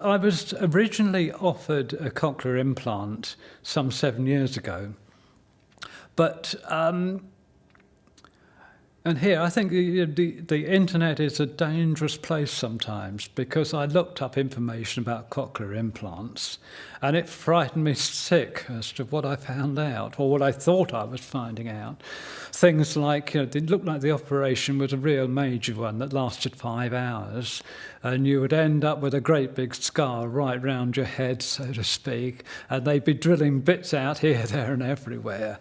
I was originally offered a cochlear implant some 7 years ago, but and here I think the internet is a dangerous place sometimes, because I looked up information about cochlear implants and it frightened me sick as to what I found out, or what I thought I was finding out. Things like, it looked like the operation was a real major one that lasted 5 hours, and you would end up with a great big scar right round your head, so to speak, and they'd be drilling bits out here, there and everywhere.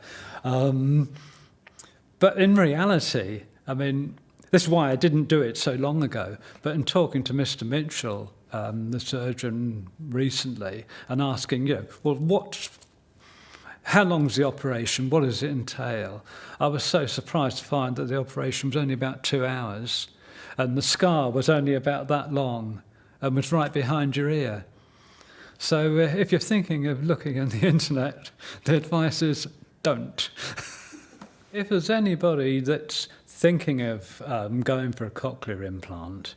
But in reality, I mean, this is why I didn't do it so long ago, but in talking to Mr. Mitchell, the surgeon, recently, and asking, well, how long's the operation? What does it entail? I was so surprised to find that the operation was only about 2 hours, and the scar was only about that long and was right behind your ear. So if you're thinking of looking on the internet, the advice is don't. If there's anybody that's thinking of going for a cochlear implant,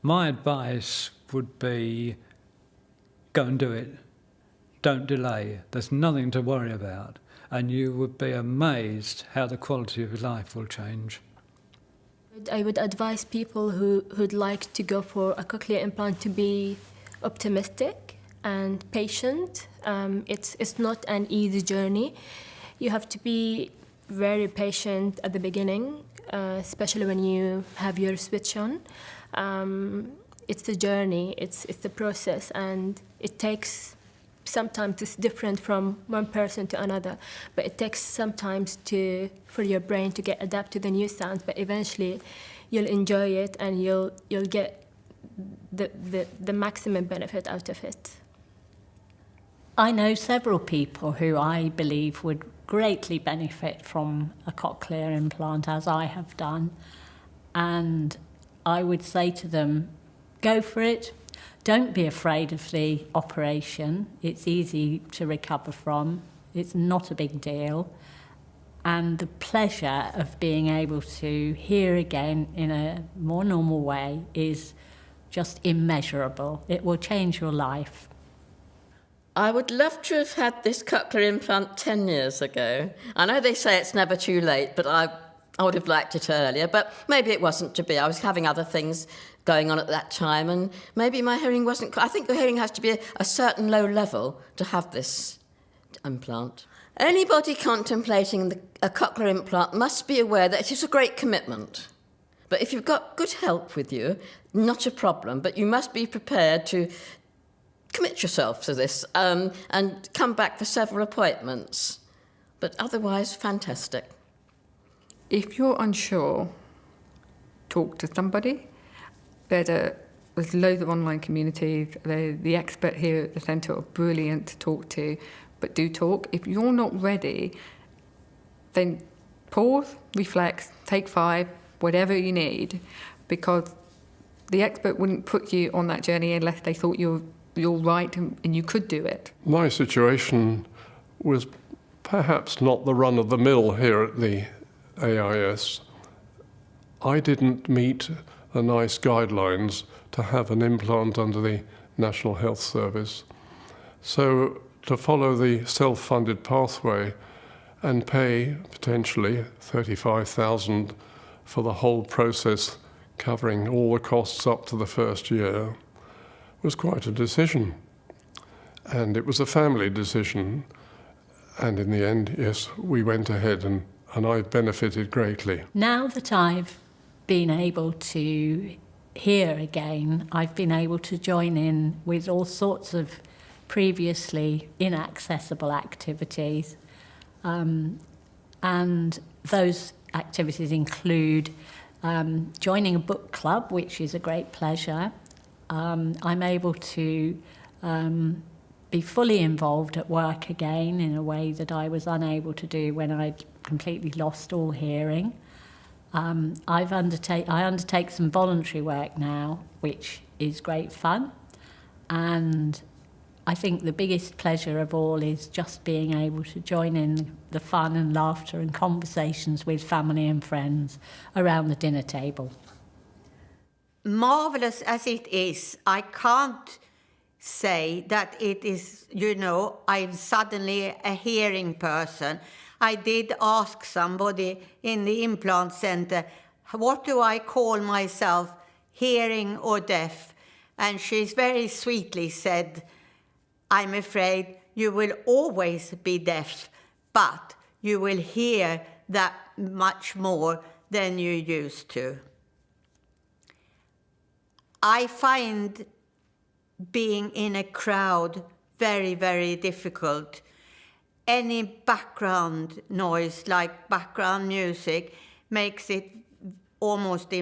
my advice would be go and do it. Don't delay. There's nothing to worry about, and you would be amazed how the quality of your life will change. I would advise people who'd like to go for a cochlear implant to be optimistic and patient. It's not an easy journey. You have to be very patient at the beginning, especially when you have your switch on. It's the journey, it's the process, and it takes, sometimes it's different from one person to another, but it takes sometimes for your brain to get adapted to the new sounds, but eventually you'll enjoy it and you'll get the maximum benefit out of it. I know several people who I believe would greatly benefit from a cochlear implant, as I have done, and I would say to them, go for it. Don't be afraid of the operation. It's easy to recover from. It's not a big deal. And the pleasure of being able to hear again in a more normal way is just immeasurable. It will change your life. I would love to have had this cochlear implant 10 years ago. I know they say it's never too late, but I would have liked it earlier. But maybe it wasn't to be. I was having other things going on at that time, and maybe my hearing wasn't... I think the hearing has to be a certain low level to have this implant. Anybody contemplating a cochlear implant must be aware that it is a great commitment. But if you've got good help with you, not a problem, but you must be prepared to commit yourself to this and come back for several appointments. But otherwise, fantastic. If you're unsure, talk to somebody. There's loads of online communities. The expert here at the centre are brilliant to talk to, but do talk. If you're not ready, then pause, reflect, take 5, whatever you need, because the expert wouldn't put you on that journey unless they thought you're right and you could do it. My situation was perhaps not the run-of-the-mill here at the AIS. I didn't meet the NICE guidelines to have an implant under the National Health Service. So to follow the self-funded pathway and pay potentially $35,000 for the whole process, covering all the costs up to the first year, was quite a decision. And it was a family decision. And in the end, yes, we went ahead and I benefited greatly. Now that I've been able to hear again, I've been able to join in with all sorts of previously inaccessible activities. And those activities include joining a book club, which is a great pleasure. I'm able to be fully involved at work again in a way that I was unable to do when I'd completely lost all hearing. I undertake some voluntary work now, which is great fun. And I think the biggest pleasure of all is just being able to join in the fun and laughter and conversations with family and friends around the dinner table. marvelous as it is, I can't say that it is, I'm suddenly a hearing person. I did ask somebody in the implant center, what do I call myself, hearing or deaf? And she's very sweetly said, I'm afraid you will always be deaf, but you will hear that much more than you used to. I find being in a crowd very, very difficult. Any background noise, like background music, makes it almost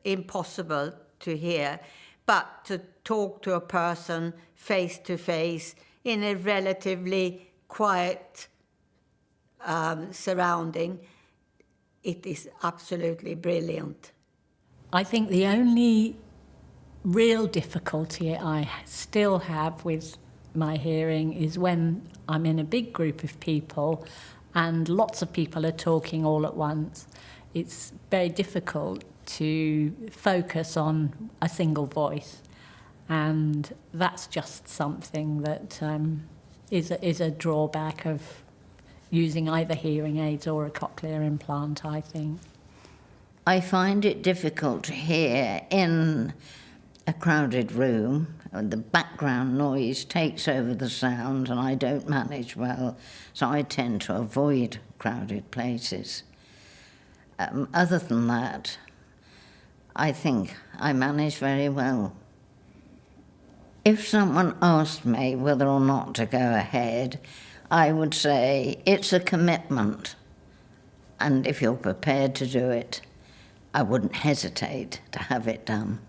impossible to hear. But to talk to a person face to face in a relatively quiet surrounding, it is absolutely brilliant. I think the only real difficulty I still have with my hearing is when I'm in a big group of people and lots of people are talking all at once. It's very difficult to focus on a single voice, and that's just something that is a drawback of using either hearing aids or a cochlear implant, I think. I find it difficult to hear in a crowded room. The background noise takes over the sound and I don't manage well, so I tend to avoid crowded places. Other than that, I think I manage very well. If someone asked me whether or not to go ahead, I would say it's a commitment, and if you're prepared to do it, I wouldn't hesitate to have it done.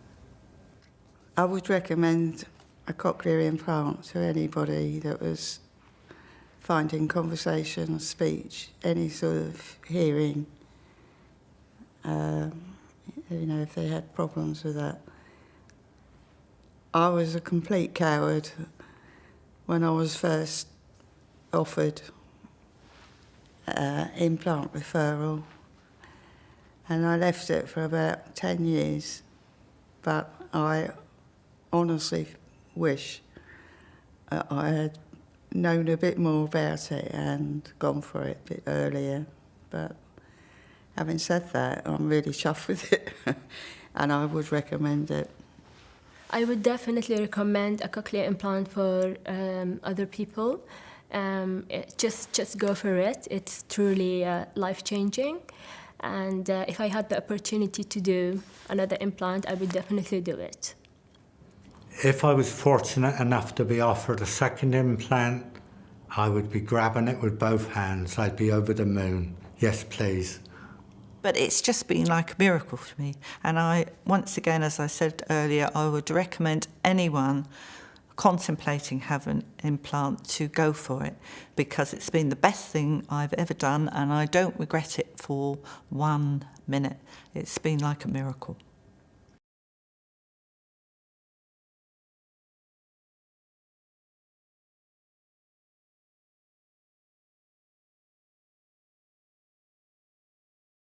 I would recommend a cochlear implant to anybody that was finding conversation, speech, any sort of hearing, if they had problems with that. I was a complete coward when I was first offered implant referral, and I left it for about 10 years, but I honestly wish I had known a bit more about it and gone for it a bit earlier. But having said that, I'm really chuffed with it and I would recommend it. I would definitely recommend a cochlear implant for other people. Just go for it. It's truly life-changing. And if I had the opportunity to do another implant, I would definitely do it. If I was fortunate enough to be offered a second implant, I would be grabbing it with both hands. I'd be over the moon. Yes, please. But it's just been like a miracle for me. And I, once again, as I said earlier, I would recommend anyone contemplating having an implant to go for it, because it's been the best thing I've ever done and I don't regret it for 1 minute. It's been like a miracle.